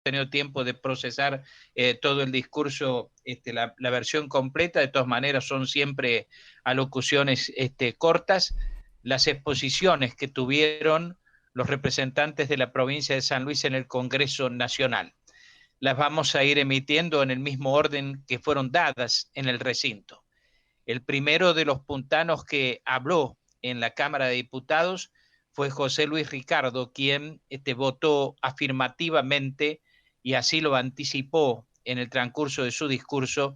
tenido tiempo de procesar todo el discurso, la versión completa. De todas maneras, son siempre alocuciones cortas. Las exposiciones que tuvieron los representantes de la provincia de San Luis en el Congreso Nacional las vamos a ir emitiendo en el mismo orden que fueron dadas en el recinto. El primero de los puntanos que habló en la Cámara de Diputados fue José Luis Ricardo, quien votó afirmativamente, y así lo anticipó en el transcurso de su discurso,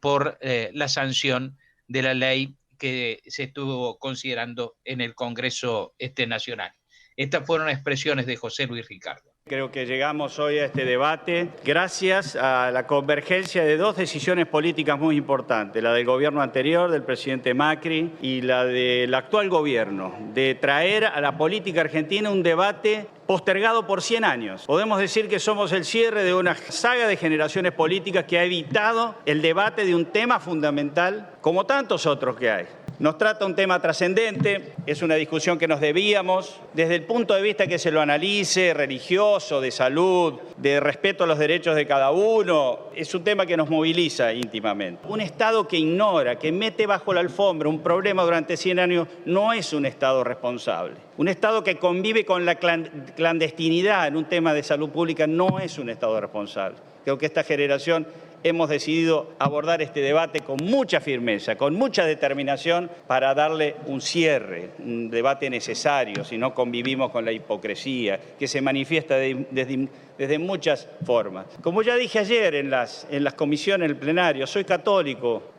por la sanción de la ley que se estuvo considerando en el Congreso Nacional. Estas fueron expresiones de José Luis Ricardo. Creo que llegamos hoy a este debate gracias a la convergencia de dos decisiones políticas muy importantes, la del gobierno anterior, del presidente Macri, y la del actual gobierno, de traer a la política argentina un debate postergado por 100 años. Podemos decir que somos el cierre de una saga de generaciones políticas que ha evitado el debate de un tema fundamental como tantos otros que hay. Nos trata un tema trascendente, es una discusión que nos debíamos, desde el punto de vista que se lo analice, religioso, de salud, de respeto a los derechos de cada uno. Es un tema que nos moviliza íntimamente. Un Estado que ignora, que mete bajo la alfombra un problema durante 100 años, no es un Estado responsable. Un Estado que convive con la clandestinidad en un tema de salud pública no es un Estado responsable. Creo que esta generación hemos decidido abordar este debate con mucha firmeza, con mucha determinación para darle un cierre, un debate necesario, si no convivimos con la hipocresía que se manifiesta desde muchas formas. Como ya dije ayer en las comisiones, en el plenario, soy católico,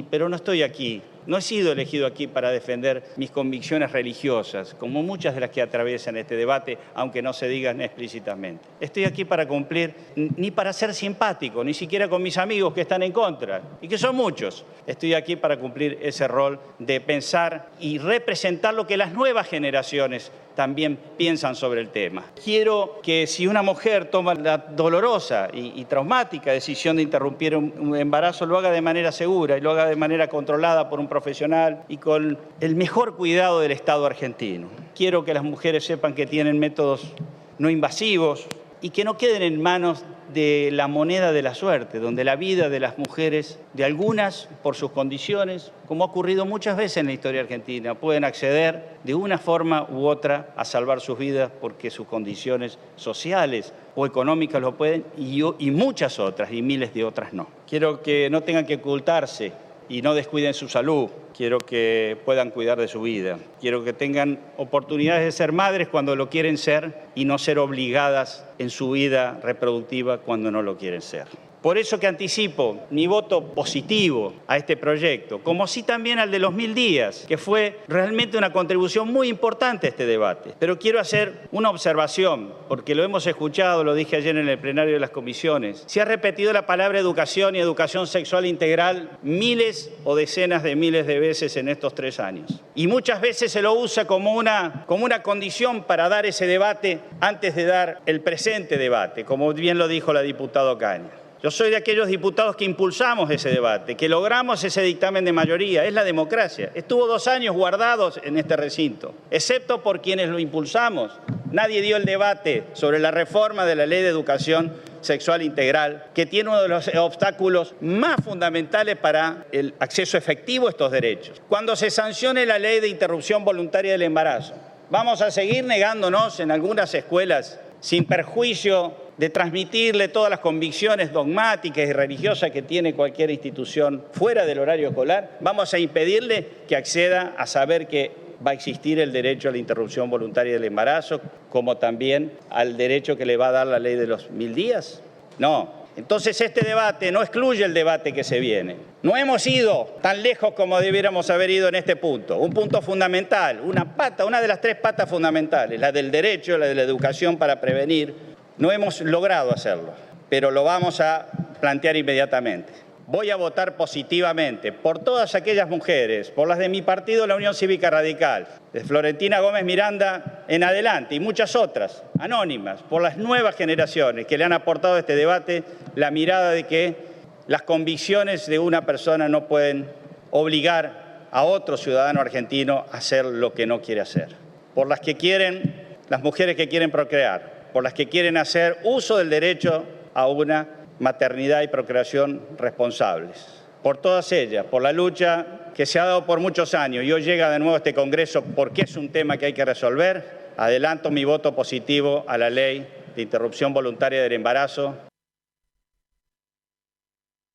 pero no estoy aquí. No he sido elegido aquí para defender mis convicciones religiosas, como muchas de las que atraviesan este debate, aunque no se digan explícitamente. Estoy aquí para cumplir, ni para ser simpático, ni siquiera con mis amigos que están en contra, y que son muchos. Estoy aquí para cumplir ese rol de pensar y representar lo que las nuevas generaciones también piensan sobre el tema. Quiero que si una mujer toma la dolorosa y traumática decisión de interrumpir un embarazo, lo haga de manera segura y lo haga de manera controlada por un profesional y con el mejor cuidado del Estado argentino. Quiero que las mujeres sepan que tienen métodos no invasivos y que no queden en manos de la moneda de la suerte, donde la vida de las mujeres, de algunas por sus condiciones, como ha ocurrido muchas veces en la historia argentina, pueden acceder de una forma u otra a salvar sus vidas porque sus condiciones sociales o económicas lo pueden y muchas otras, y miles de otras no. Quiero que no tengan que ocultarse y no descuiden su salud. Quiero que puedan cuidar de su vida. Quiero que tengan oportunidades de ser madres cuando lo quieren ser y no ser obligadas en su vida reproductiva cuando no lo quieren ser. Por eso que anticipo mi voto positivo a este proyecto, como sí también al de los 1000 días, que fue realmente una contribución muy importante a este debate. Pero quiero hacer una observación, porque lo hemos escuchado, lo dije ayer en el plenario de las comisiones. Se ha repetido la palabra educación y educación sexual integral miles o decenas de miles de veces en estos 3 años. Y muchas veces se lo usa como una condición para dar ese debate antes de dar el presente debate, como bien lo dijo la diputada Ocaña. Yo soy de aquellos diputados que impulsamos ese debate, que logramos ese dictamen de mayoría. Es la democracia. Estuvo 2 años guardados en este recinto, excepto por quienes lo impulsamos. Nadie dio el debate sobre la reforma de la Ley de Educación Sexual Integral, que tiene uno de los obstáculos más fundamentales para el acceso efectivo a estos derechos. Cuando se sancione la Ley de Interrupción Voluntaria del Embarazo, vamos a seguir negándonos en algunas escuelas sin perjuicio de transmitirle todas las convicciones dogmáticas y religiosas que tiene cualquier institución fuera del horario escolar. Vamos a impedirle que acceda a saber que va a existir el derecho a la interrupción voluntaria del embarazo, como también al derecho que le va a dar la ley de los 1000 días. No. Entonces este debate no excluye el debate que se viene. No hemos ido tan lejos como debiéramos haber ido en este punto. Un punto fundamental, una de las 3 patas fundamentales, la del derecho, la de la educación para prevenir. No hemos logrado hacerlo, pero lo vamos a plantear inmediatamente. Voy a votar positivamente por todas aquellas mujeres, por las de mi partido, la Unión Cívica Radical, de Florentina Gómez Miranda en adelante y muchas otras, anónimas, por las nuevas generaciones que le han aportado a este debate la mirada de que las convicciones de una persona no pueden obligar a otro ciudadano argentino a hacer lo que no quiere hacer. Por las mujeres que quieren procrear, por las que quieren hacer uso del derecho a una maternidad y procreación responsables. Por todas ellas, por la lucha que se ha dado por muchos años y hoy llega de nuevo a este Congreso porque es un tema que hay que resolver, adelanto mi voto positivo a la ley de interrupción voluntaria del embarazo.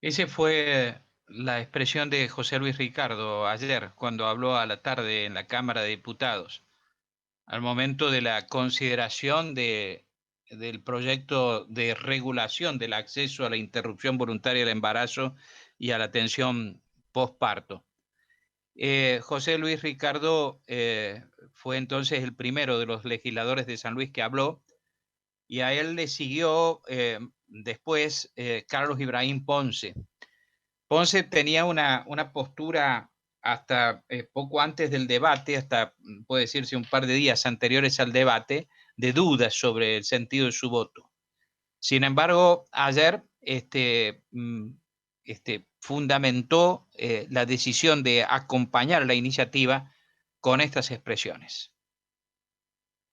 Esa fue la expresión de José Luis Ricardo ayer, cuando habló a la tarde en la Cámara de Diputados, al momento de la consideración del proyecto de regulación del acceso a la interrupción voluntaria del embarazo y a la atención postparto. José Luis Ricardo fue entonces el primero de los legisladores de San Luis que habló, y a él le siguió después Carlos Ibrahim Ponce. Ponce tenía una postura hasta poco antes del debate, hasta puede decirse un par de días anteriores al debate, de dudas sobre el sentido de su voto. Sin embargo, ayer fundamentó la decisión de acompañar la iniciativa con estas expresiones.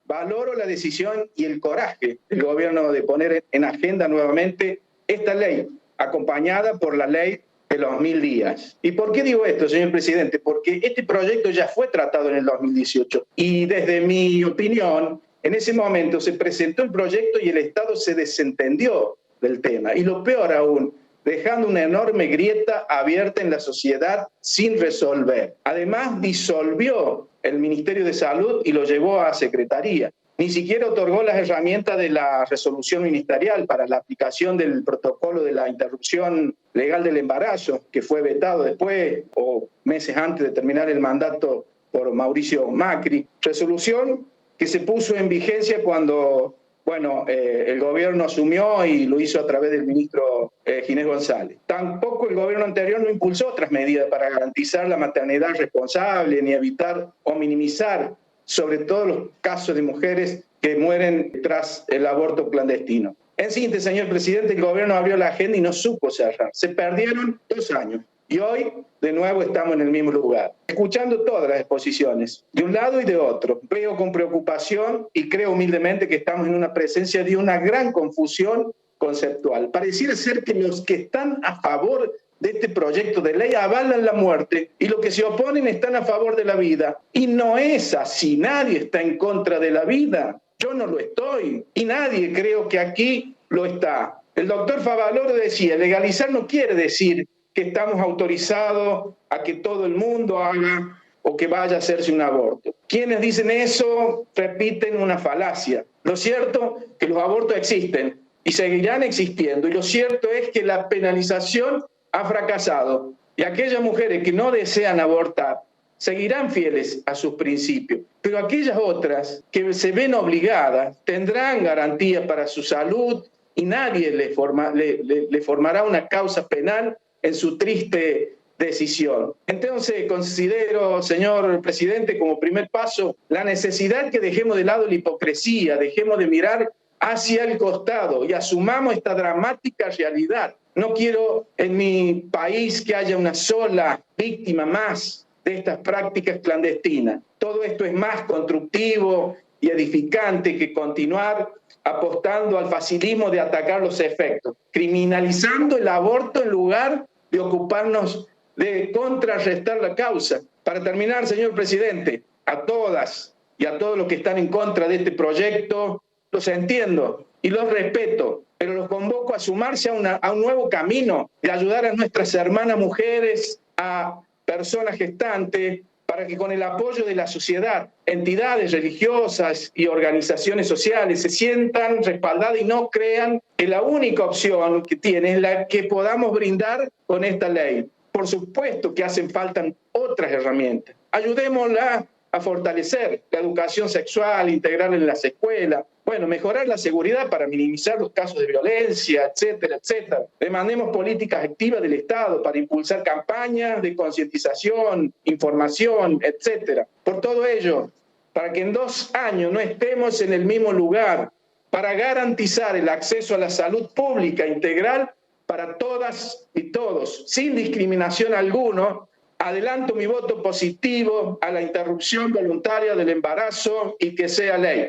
Valoro la decisión y el coraje del gobierno de poner en agenda nuevamente esta ley, acompañada por la ley de los 1000 días. ¿Y por qué digo esto, señor presidente? Porque este proyecto ya fue tratado en el 2018 y desde mi opinión, en ese momento se presentó el proyecto y el Estado se desentendió del tema. Y lo peor aún, dejando una enorme grieta abierta en la sociedad sin resolver. Además, disolvió el Ministerio de Salud y lo llevó a Secretaría. Ni siquiera otorgó las herramientas de la resolución ministerial para la aplicación del protocolo de la interrupción legal del embarazo, que fue vetado después o meses antes de terminar el mandato por Mauricio Macri. Resolución que se puso en vigencia cuando el gobierno asumió y lo hizo a través del ministro Ginés González. Tampoco el gobierno anterior no impulsó otras medidas para garantizar la maternidad responsable ni evitar o minimizar sobre todo los casos de mujeres que mueren tras el aborto clandestino. En síntesis, señor presidente, el gobierno abrió la agenda y no supo cerrar. Se perdieron 2 años. Y hoy, de nuevo, estamos en el mismo lugar, escuchando todas las exposiciones, de un lado y de otro. Veo con preocupación y creo humildemente que estamos en una presencia de una gran confusión conceptual. Pareciera ser que los que están a favor de este proyecto de ley avalan la muerte y los que se oponen están a favor de la vida. Y no es así, nadie está en contra de la vida. Yo no lo estoy y nadie creo que aquí lo está. El doctor Favaloro decía, legalizar no quiere decir que estamos autorizados a que todo el mundo haga o que vaya a hacerse un aborto. Quienes dicen eso repiten una falacia. Lo cierto es que los abortos existen y seguirán existiendo. Y lo cierto es que la penalización ha fracasado. Y aquellas mujeres que no desean abortar seguirán fieles a sus principios. Pero aquellas otras que se ven obligadas tendrán garantías para su salud y nadie le formará una causa penal en su triste decisión. Entonces considero, señor presidente, como primer paso, la necesidad que dejemos de lado la hipocresía, dejemos de mirar hacia el costado y asumamos esta dramática realidad. No quiero en mi país que haya una sola víctima más de estas prácticas clandestinas. Todo esto es más constructivo y edificante que continuar apostando al facilismo de atacar los efectos, criminalizando el aborto en lugar de ocuparnos de contrarrestar la causa. Para terminar, señor presidente, a todas y a todos los que están en contra de este proyecto, los entiendo y los respeto, pero los convoco a sumarse a un nuevo camino de ayudar a nuestras hermanas mujeres, a personas gestantes, para que con el apoyo de la sociedad, entidades religiosas y organizaciones sociales se sientan respaldadas y no crean que la única opción que tienen es la que podamos brindar con esta ley. Por supuesto que hacen falta otras herramientas. Ayudémosla a fortalecer la educación sexual integral en las escuelas, mejorar la seguridad para minimizar los casos de violencia, etcétera, etcétera. Demandemos políticas activas del Estado para impulsar campañas de concientización, información, etcétera. Por todo ello, para que en 2 años no estemos en el mismo lugar, para garantizar el acceso a la salud pública integral para todas y todos, sin discriminación alguna, adelanto mi voto positivo a la interrupción voluntaria del embarazo y que sea ley.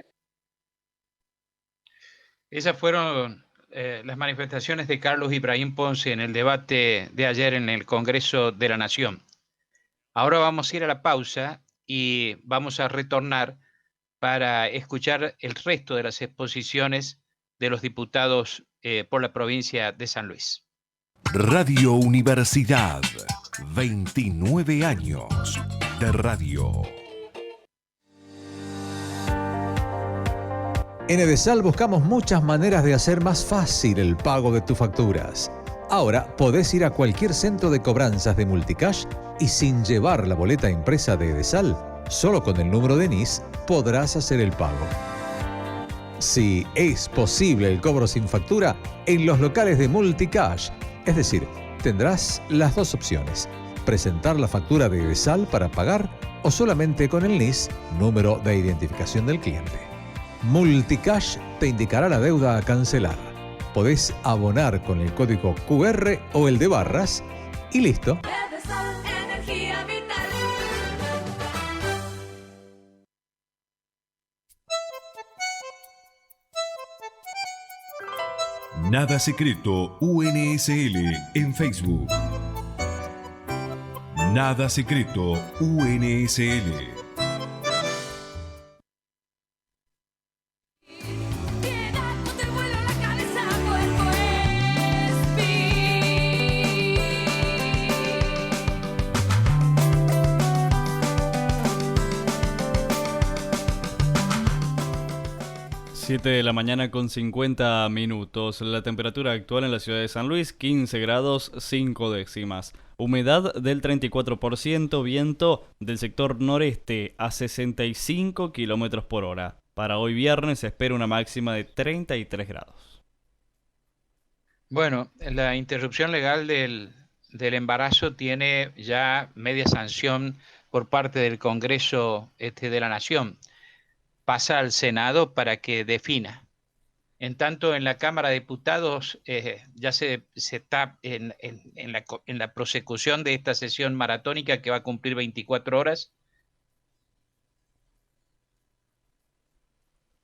Esas fueron las manifestaciones de Carlos Ibrahim Ponce en el debate de ayer en el Congreso de la Nación. Ahora vamos a ir a la pausa y vamos a retornar para escuchar el resto de las exposiciones de los diputados por la provincia de San Luis. Radio Universidad, 29 años de radio. En Edesal buscamos muchas maneras de hacer más fácil el pago de tus facturas. Ahora podés ir a cualquier centro de cobranzas de Multicash y sin llevar la boleta impresa de Edesal, solo con el número de NIS podrás hacer el pago. Sí, es posible el cobro sin factura en los locales de Multicash. Es decir, tendrás las dos opciones: presentar la factura de Edesal para pagar o solamente con el NIS, número de identificación del cliente. Multicash te indicará la deuda a cancelar. Podés abonar con el código QR o el de barras y listo. Nada Secreto UNSL en Facebook. Nada Secreto UNSL. De la mañana con 50 minutos. La temperatura actual en la ciudad de San Luis, 15 grados 5 décimas. Humedad del 34%, viento del sector noreste a 65 kilómetros por hora. Para hoy viernes se espera una máxima de 33 grados. Bueno, la interrupción legal del embarazo tiene ya media sanción por parte del Congreso de la Nación. Pasa al Senado para que defina. En tanto, en la Cámara de Diputados ya se está en la prosecución de esta sesión maratónica que va a cumplir 24 horas.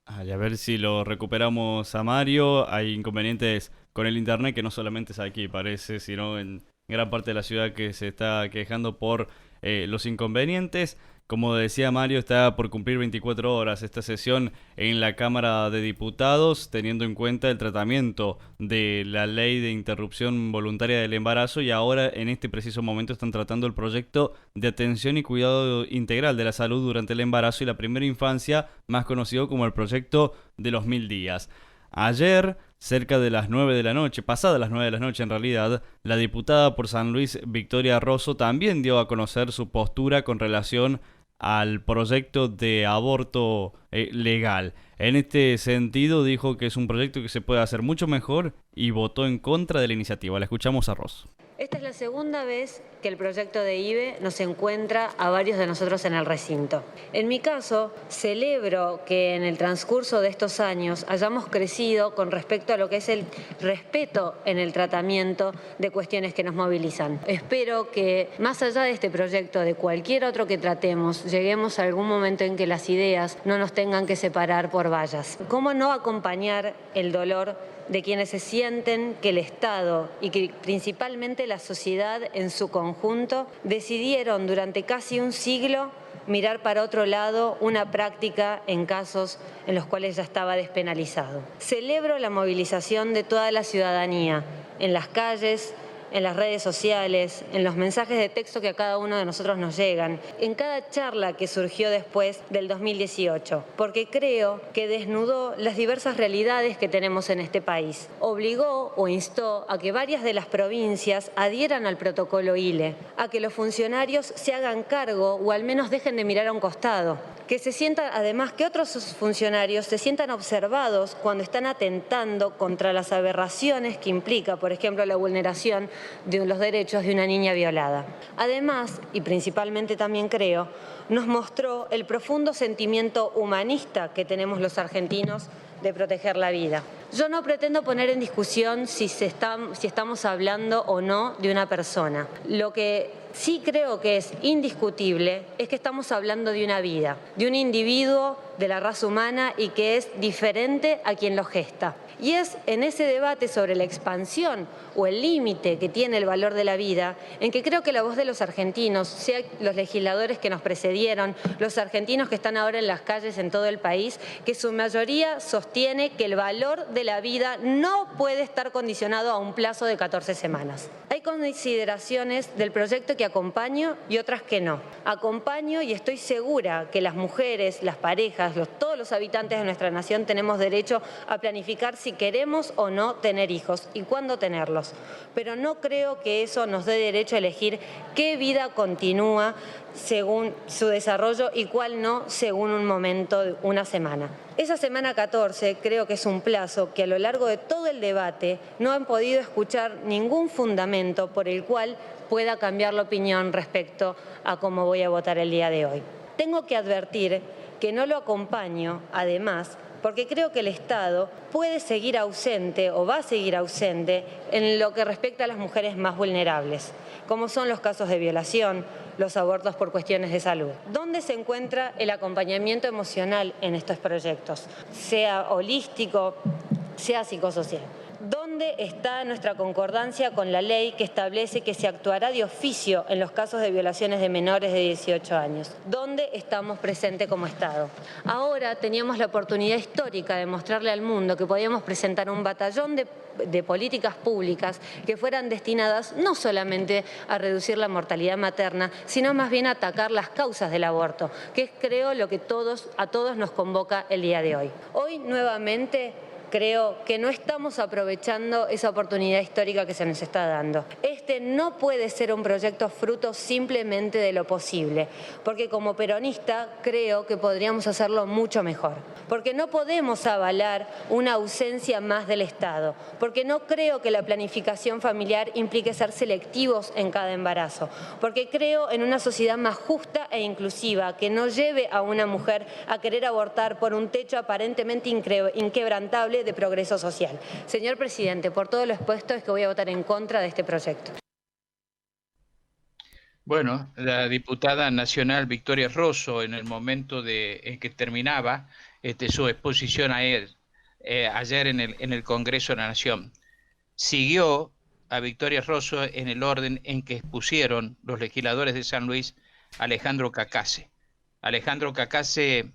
Ay, a ver si lo recuperamos a Mario. Hay inconvenientes con el internet que no solamente es aquí, parece, sino en gran parte de la ciudad que se está quejando por los inconvenientes. Como decía Mario, está por cumplir 24 horas esta sesión en la Cámara de Diputados, teniendo en cuenta el tratamiento de la ley de interrupción voluntaria del embarazo, y ahora en este preciso momento están tratando el proyecto de atención y cuidado integral de la salud durante el embarazo y la primera infancia, más conocido como el proyecto de los 1000 días. Ayer, cerca de las 9 de la noche, pasadas las 9 de la noche en realidad, la diputada por San Luis, Victoria Rosso, también dio a conocer su postura con relación al proyecto de aborto legal. En este sentido dijo que es un proyecto que se puede hacer mucho mejor y votó en contra de la iniciativa. La escuchamos a Rosso. Esta es la segunda vez que el proyecto de IVE nos encuentra a varios de nosotros en el recinto. En mi caso, celebro que en el transcurso de estos años hayamos crecido con respecto a lo que es el respeto en el tratamiento de cuestiones que nos movilizan. Espero que, más allá de este proyecto, de cualquier otro que tratemos, lleguemos a algún momento en que las ideas no nos tengan que separar por vallas. ¿Cómo no acompañar el dolor de quienes se sienten que el Estado y que principalmente la sociedad en su conjunto decidieron durante casi un siglo mirar para otro lado una práctica en casos en los cuales ya estaba despenalizado? Celebro la movilización de toda la ciudadanía en las calles, en las redes sociales, en los mensajes de texto que a cada uno de nosotros nos llegan, en cada charla que surgió después del 2018, porque creo que desnudó las diversas realidades que tenemos en este país. Obligó o instó a que varias de las provincias adhieran al protocolo ILE, a que los funcionarios se hagan cargo o al menos dejen de mirar a un costado, que se sientan, además, que otros funcionarios se sientan observados cuando están atentando contra las aberraciones que implica, por ejemplo, la vulneración de los derechos de una niña violada. Además, y principalmente también creo, nos mostró el profundo sentimiento humanista que tenemos los argentinos de proteger la vida. Yo no pretendo poner en discusión si estamos hablando o no de una persona. Lo que sí creo que es indiscutible es que estamos hablando de una vida, de un individuo de la raza humana y que es diferente a quien lo gesta. Y es en ese debate sobre la expansión o el límite que tiene el valor de la vida, en que creo que la voz de los argentinos, sea los legisladores que nos precedieron, los argentinos que están ahora en las calles en todo el país, que su mayoría sostiene que el valor de la vida no puede estar condicionado a un plazo de 14 semanas. Hay consideraciones del proyecto que acompaño y otras que no. Acompaño y estoy segura que las mujeres, las parejas, todos los habitantes de nuestra nación tenemos derecho a planificar si queremos o no tener hijos y cuándo tenerlos. Pero no creo que eso nos dé derecho a elegir qué vida continúa según su desarrollo y cuál no según un momento, una semana. Esa semana 14 creo que es un plazo que a lo largo de todo el debate no han podido escuchar ningún fundamento por el cual pueda cambiar la opinión respecto a cómo voy a votar el día de hoy. Tengo que advertir que no lo acompaño, además, porque creo que el Estado puede seguir ausente o va a seguir ausente en lo que respecta a las mujeres más vulnerables, como son los casos de violación, los abortos por cuestiones de salud. ¿Dónde se encuentra el acompañamiento emocional en estos proyectos? Sea holístico, sea psicosocial. ¿Dónde está nuestra concordancia con la ley que establece que se actuará de oficio en los casos de violaciones de menores de 18 años? ¿Dónde estamos presentes como Estado? Ahora teníamos la oportunidad histórica de mostrarle al mundo que podíamos presentar un batallón de políticas públicas que fueran destinadas no solamente a reducir la mortalidad materna, sino más bien a atacar las causas del aborto, que es, creo, lo que a todos nos convoca el día de hoy. Hoy, nuevamente, creo que no estamos aprovechando esa oportunidad histórica que se nos está dando. Este no puede ser un proyecto fruto simplemente de lo posible, porque como peronista creo que podríamos hacerlo mucho mejor. Porque no podemos avalar una ausencia más del Estado, porque no creo que la planificación familiar implique ser selectivos en cada embarazo, porque creo en una sociedad más justa e inclusiva que no lleve a una mujer a querer abortar por un techo aparentemente inquebrantable de progreso social. Señor presidente, por todo lo expuesto es que voy a votar en contra de este proyecto. Bueno, la diputada nacional Victoria Rosso, en el momento en que terminaba su exposición ayer en el Congreso de la Nación, siguió a Victoria Rosso en el orden en que expusieron los legisladores de San Luis Alejandro Cacase. Alejandro Cacase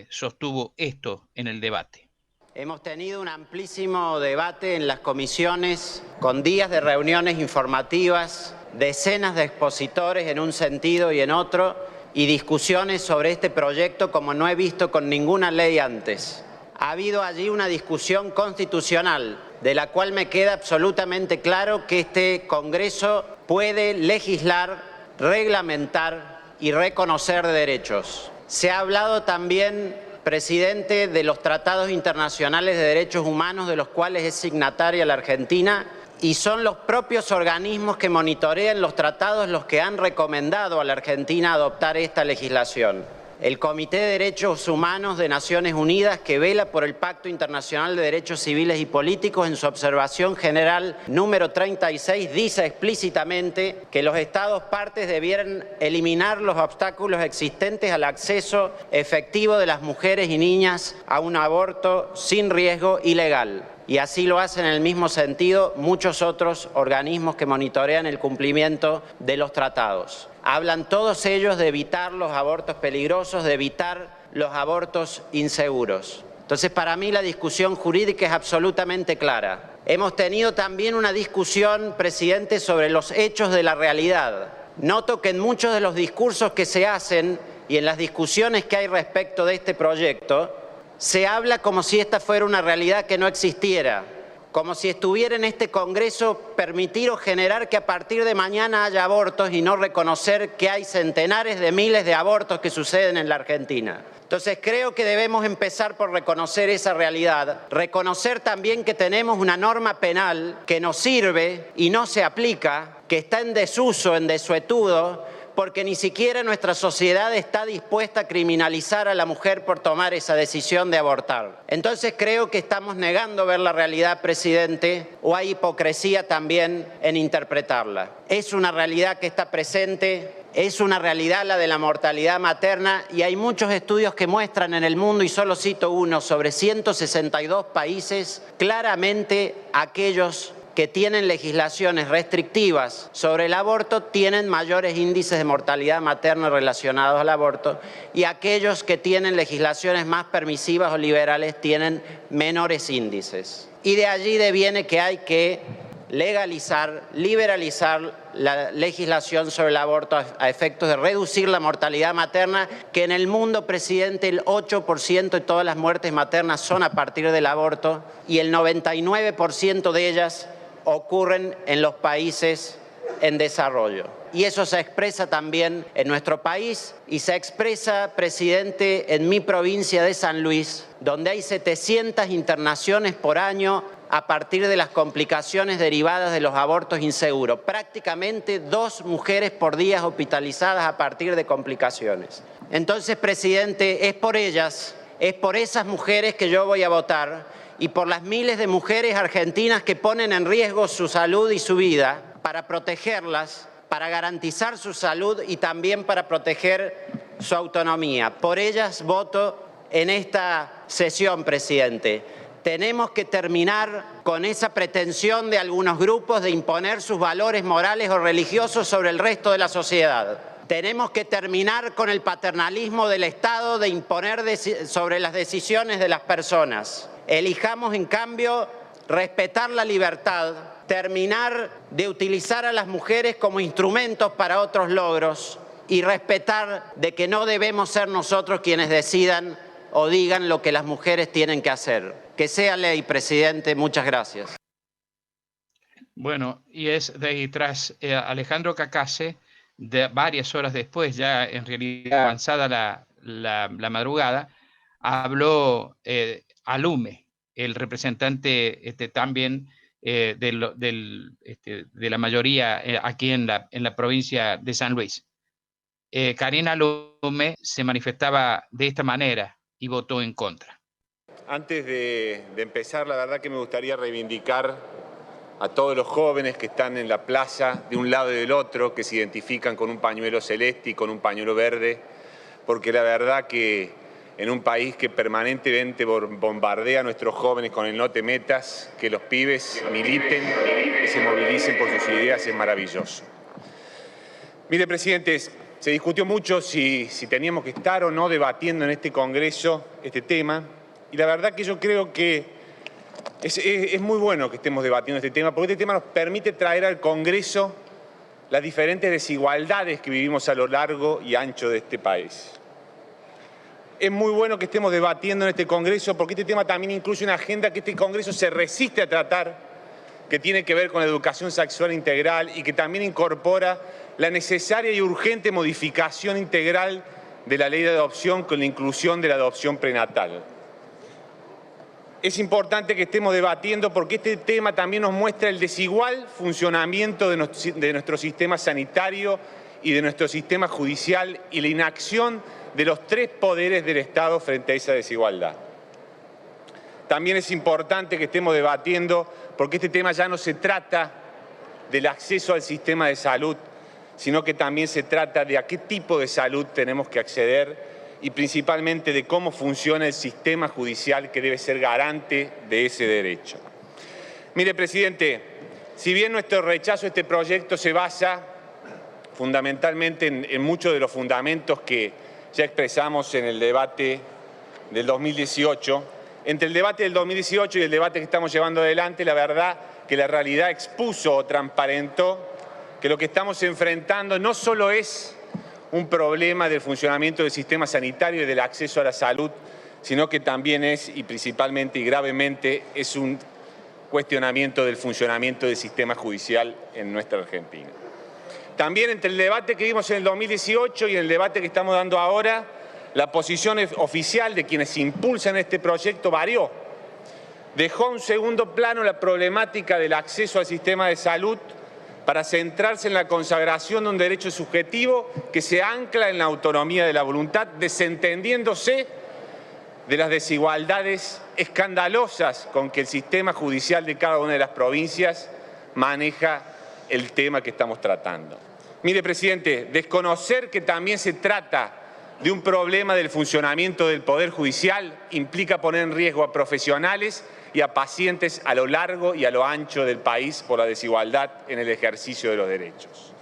sostuvo esto en el debate. Hemos tenido un amplísimo debate en las comisiones, con días de reuniones informativas, decenas de expositores en un sentido y en otro, y discusiones sobre este proyecto como no he visto con ninguna ley antes. Ha habido allí una discusión constitucional, de la cual me queda absolutamente claro que este Congreso puede legislar, reglamentar y reconocer derechos. Se ha hablado también, presidente, de los tratados internacionales de derechos humanos de los cuales es signataria la Argentina, y son los propios organismos que monitorean los tratados los que han recomendado a la Argentina adoptar esta legislación. El Comité de Derechos Humanos de Naciones Unidas, que vela por el Pacto Internacional de Derechos Civiles y Políticos, en su observación general número 36, dice explícitamente que los Estados partes debieran eliminar los obstáculos existentes al acceso efectivo de las mujeres y niñas a un aborto sin riesgo y legal. Y así lo hacen en el mismo sentido muchos otros organismos que monitorean el cumplimiento de los tratados. Hablan todos ellos de evitar los abortos peligrosos, de evitar los abortos inseguros. Entonces, para mí la discusión jurídica es absolutamente clara. Hemos tenido también una discusión, presidente, sobre los hechos de la realidad. Noto que en muchos de los discursos que se hacen y en las discusiones que hay respecto de este proyecto, se habla como si esta fuera una realidad que no existiera, como si estuviera en este Congreso permitir o generar que a partir de mañana haya abortos y no reconocer que hay centenares de miles de abortos que suceden en la Argentina. Entonces creo que debemos empezar por reconocer esa realidad, reconocer también que tenemos una norma penal que nos sirve y no se aplica, que está en desuso, en desuetudo, porque ni siquiera nuestra sociedad está dispuesta a criminalizar a la mujer por tomar esa decisión de abortar. Entonces creo que estamos negando ver la realidad, presidente, o hay hipocresía también en interpretarla. Es una realidad que está presente Es una realidad la de la mortalidad materna y hay muchos estudios que muestran en el mundo, y solo cito uno, sobre 162 países, claramente aquellos que tienen legislaciones restrictivas sobre el aborto tienen mayores índices de mortalidad materna relacionados al aborto, y aquellos que tienen legislaciones más permisivas o liberales tienen menores índices. Y de allí deviene que hay que legalizar, liberalizar la legislación sobre el aborto a efectos de reducir la mortalidad materna, que en el mundo, presidente, el 8% de todas las muertes maternas son a partir del aborto y el 99% de ellas ocurren en los países en desarrollo. Y eso se expresa también en nuestro país y se expresa, presidente, en mi provincia de San Luis, donde hay 700 internaciones por año a partir de las complicaciones derivadas de los abortos inseguros. Prácticamente 2 mujeres por día hospitalizadas a partir de complicaciones. Entonces, presidente, es por ellas, es por esas mujeres que yo voy a votar, y por las miles de mujeres argentinas que ponen en riesgo su salud y su vida, para protegerlas, para garantizar su salud y también para proteger su autonomía. Por ellas voto en esta sesión, presidente. Tenemos que terminar con esa pretensión de algunos grupos de imponer sus valores morales o religiosos sobre el resto de la sociedad. Tenemos que terminar con el paternalismo del Estado de imponer sobre las decisiones de las personas. Elijamos, en cambio, respetar la libertad, terminar de utilizar a las mujeres como instrumentos para otros logros y respetar de que no debemos ser nosotros quienes decidan o digan lo que las mujeres tienen que hacer. Que sea ley, presidente. Muchas gracias. Bueno, y es de ahí tras Alejandro Cacase, varias horas después, ya en realidad avanzada la madrugada, habló Alume, el representante también de la mayoría aquí en la provincia de San Luis. Karina Alume se manifestaba de esta manera y votó en contra. Antes de empezar, la verdad que me gustaría reivindicar a todos los jóvenes que están en la plaza de un lado y del otro, que se identifican con un pañuelo celeste y con un pañuelo verde, porque la verdad que en un país que permanentemente bombardea a nuestros jóvenes con el no te metas, que los pibes militen, que se movilicen por sus ideas, es maravilloso. Mire, presidente, se discutió mucho si teníamos que estar o no debatiendo en este Congreso este tema, y la verdad que yo creo que es muy bueno que estemos debatiendo este tema, porque este tema nos permite traer al Congreso las diferentes desigualdades que vivimos a lo largo y ancho de este país. Es muy bueno que estemos debatiendo en este Congreso, porque este tema también incluye una agenda que este Congreso se resiste a tratar, que tiene que ver con la educación sexual integral y que también incorpora la necesaria y urgente modificación integral de la ley de adopción con la inclusión de la adopción prenatal. Es importante que estemos debatiendo porque este tema también nos muestra el desigual funcionamiento de nuestro sistema sanitario y de nuestro sistema judicial y la inacción de los 3 poderes del Estado frente a esa desigualdad. También es importante que estemos debatiendo porque este tema ya no se trata del acceso al sistema de salud, sino que también se trata de a qué tipo de salud tenemos que acceder y principalmente de cómo funciona el sistema judicial que debe ser garante de ese derecho. Mire, presidente, si bien nuestro rechazo a este proyecto se basa fundamentalmente en muchos de los fundamentos que ya expresamos en el debate del 2018, entre el debate del 2018 y el debate que estamos llevando adelante, la verdad que la realidad expuso o transparentó que lo que estamos enfrentando no solo es un problema del funcionamiento del sistema sanitario y del acceso a la salud, sino que también es, y principalmente y gravemente, es un cuestionamiento del funcionamiento del sistema judicial en nuestra Argentina. También entre el debate que vimos en el 2018 y el debate que estamos dando ahora, la posición oficial de quienes impulsan este proyecto varió. Dejó a un segundo plano la problemática del acceso al sistema de salud para centrarse en la consagración de un derecho subjetivo que se ancla en la autonomía de la voluntad, desentendiéndose de las desigualdades escandalosas con que el sistema judicial de cada una de las provincias maneja el tema que estamos tratando. Mire, presidente, desconocer que también se trata de un problema del funcionamiento del Poder Judicial implica poner en riesgo a profesionales y a pacientes a lo largo y a lo ancho del país por la desigualdad en el ejercicio de los derechos.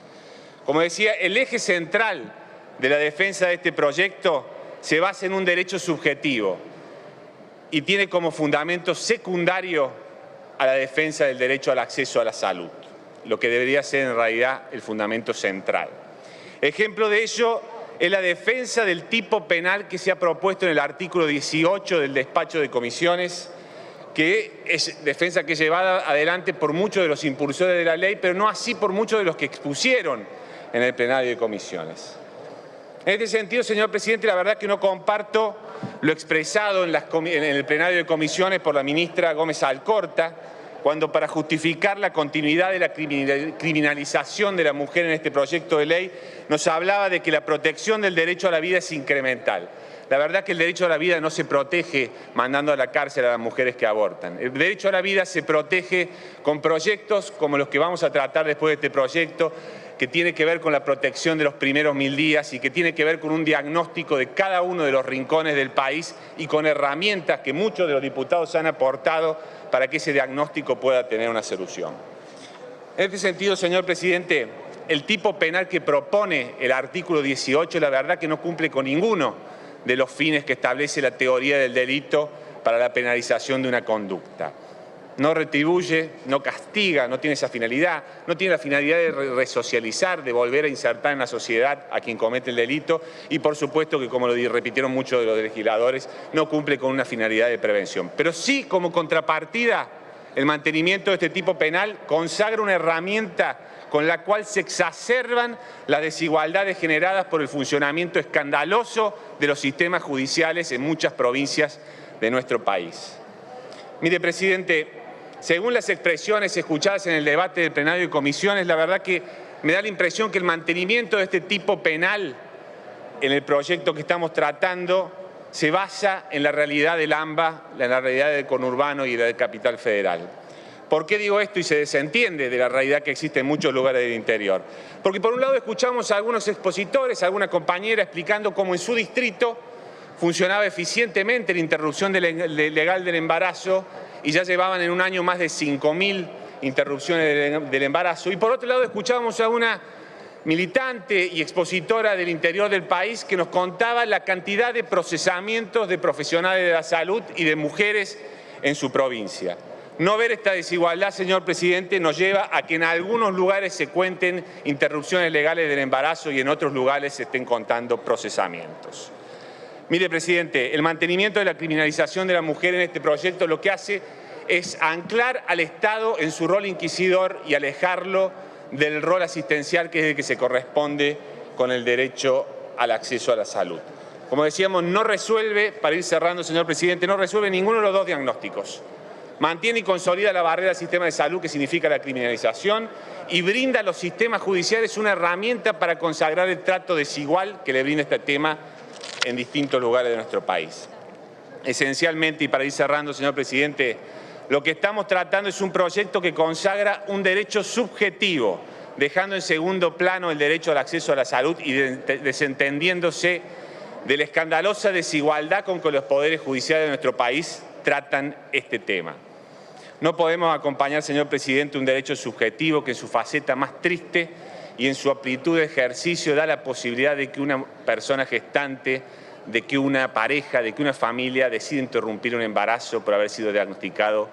Como decía, el eje central de la defensa de este proyecto se basa en un derecho subjetivo y tiene como fundamento secundario a la defensa del derecho al acceso a la salud, lo que debería ser en realidad el fundamento central. Ejemplo de ello es la defensa del tipo penal que se ha propuesto en el artículo 18 del despacho de comisiones, que es defensa que es llevada adelante por muchos de los impulsores de la ley, pero no así por muchos de los que expusieron en el plenario de comisiones. En este sentido, señor presidente, la verdad que no comparto lo expresado en el plenario de comisiones por la ministra Gómez Alcorta, cuando para justificar la continuidad de la criminalización de la mujer en este proyecto de ley nos hablaba de que la protección del derecho a la vida es incremental. La verdad que el derecho a la vida no se protege mandando a la cárcel a las mujeres que abortan. El derecho a la vida se protege con proyectos como los que vamos a tratar después de este proyecto, que tiene que ver con la protección de los primeros 1000 días y que tiene que ver con un diagnóstico de cada uno de los rincones del país y con herramientas que muchos de los diputados han aportado para que ese diagnóstico pueda tener una solución. En este sentido, señor presidente, el tipo penal que propone el artículo 18, la verdad que no cumple con ninguno de los fines que establece la teoría del delito para la penalización de una conducta. No retribuye, no castiga, no tiene esa finalidad, no tiene la finalidad de resocializar, de volver a insertar en la sociedad a quien comete el delito y por supuesto que, como lo repitieron muchos de los legisladores, no cumple con una finalidad de prevención. Pero sí, como contrapartida, el mantenimiento de este tipo penal consagra una herramienta con la cual se exacerban las desigualdades generadas por el funcionamiento escandaloso de los sistemas judiciales en muchas provincias de nuestro país. Mire, presidente, según las expresiones escuchadas en el debate del plenario de comisiones, la verdad que me da la impresión que el mantenimiento de este tipo penal en el proyecto que estamos tratando se basa en la realidad del AMBA, en la realidad del conurbano y de la Capital Federal. ¿Por qué digo esto y se desentiende de la realidad que existe en muchos lugares del interior? Porque por un lado escuchamos a algunos expositores, a alguna compañera explicando cómo en su distrito funcionaba eficientemente la interrupción legal del embarazo y ya llevaban en un año más de 5.000 interrupciones del embarazo. Y por otro lado escuchábamos a una militante y expositora del interior del país que nos contaba la cantidad de procesamientos de profesionales de la salud y de mujeres en su provincia. No ver esta desigualdad, señor presidente, nos lleva a que en algunos lugares se cuenten interrupciones legales del embarazo y en otros lugares se estén contando procesamientos. Mire, presidente, el mantenimiento de la criminalización de la mujer en este proyecto lo que hace es anclar al Estado en su rol inquisidor y alejarlo del rol asistencial que es el que se corresponde con el derecho al acceso a la salud. Como decíamos, no resuelve, para ir cerrando, señor presidente, no resuelve ninguno de los dos diagnósticos. Mantiene y consolida la barrera al sistema de salud que significa la criminalización y brinda a los sistemas judiciales una herramienta para consagrar el trato desigual que le brinda este tema en distintos lugares de nuestro país. Esencialmente, y para ir cerrando, señor presidente, lo que estamos tratando es un proyecto que consagra un derecho subjetivo, dejando en segundo plano el derecho al acceso a la salud y desentendiéndose de la escandalosa desigualdad con que los poderes judiciales de nuestro país tratan este tema. No podemos acompañar, señor presidente, un derecho subjetivo que en su faceta más triste y en su amplitud de ejercicio da la posibilidad de que una persona gestante, de que una pareja, de que una familia decida interrumpir un embarazo por haber sido diagnosticado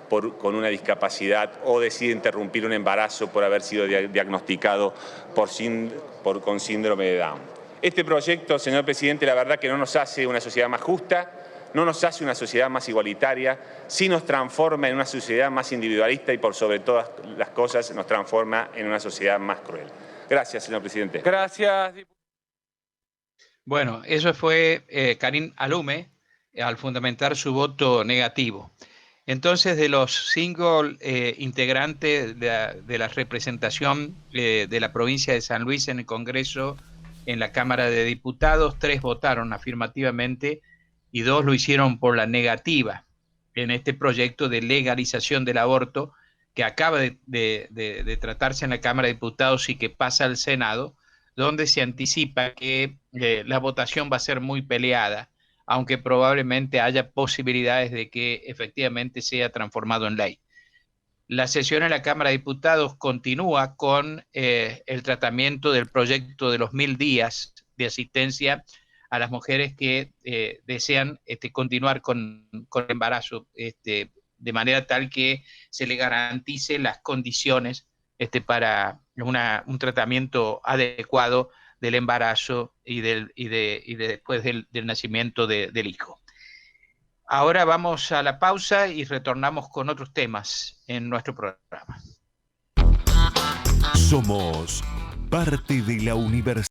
con una discapacidad o decide interrumpir un embarazo por haber sido diagnosticado con síndrome de Down. Este proyecto, señor presidente, la verdad que no nos hace una sociedad más justa, no nos hace una sociedad más igualitaria, sí nos transforma en una sociedad más individualista y por sobre todas las cosas nos transforma en una sociedad más cruel. Gracias, señor presidente. Gracias. Bueno, eso fue Karim Alume al fundamentar su voto negativo. Entonces, de los 5 integrantes de la representación de la provincia de San Luis en el Congreso, en la Cámara de Diputados, 3 votaron afirmativamente y 2 lo hicieron por la negativa en este proyecto de legalización del aborto que acaba de tratarse en la Cámara de Diputados y que pasa al Senado, donde se anticipa que la votación va a ser muy peleada, aunque probablemente haya posibilidades de que efectivamente sea transformado en ley. La sesión en la Cámara de Diputados continúa con el tratamiento del proyecto de los 1000 días de asistencia a las mujeres que desean continuar con el embarazo, de manera tal que se le garantice las condiciones para un tratamiento adecuado del embarazo y después del nacimiento del hijo. Ahora vamos a la pausa y retornamos con otros temas en nuestro programa. Somos parte de la universidad.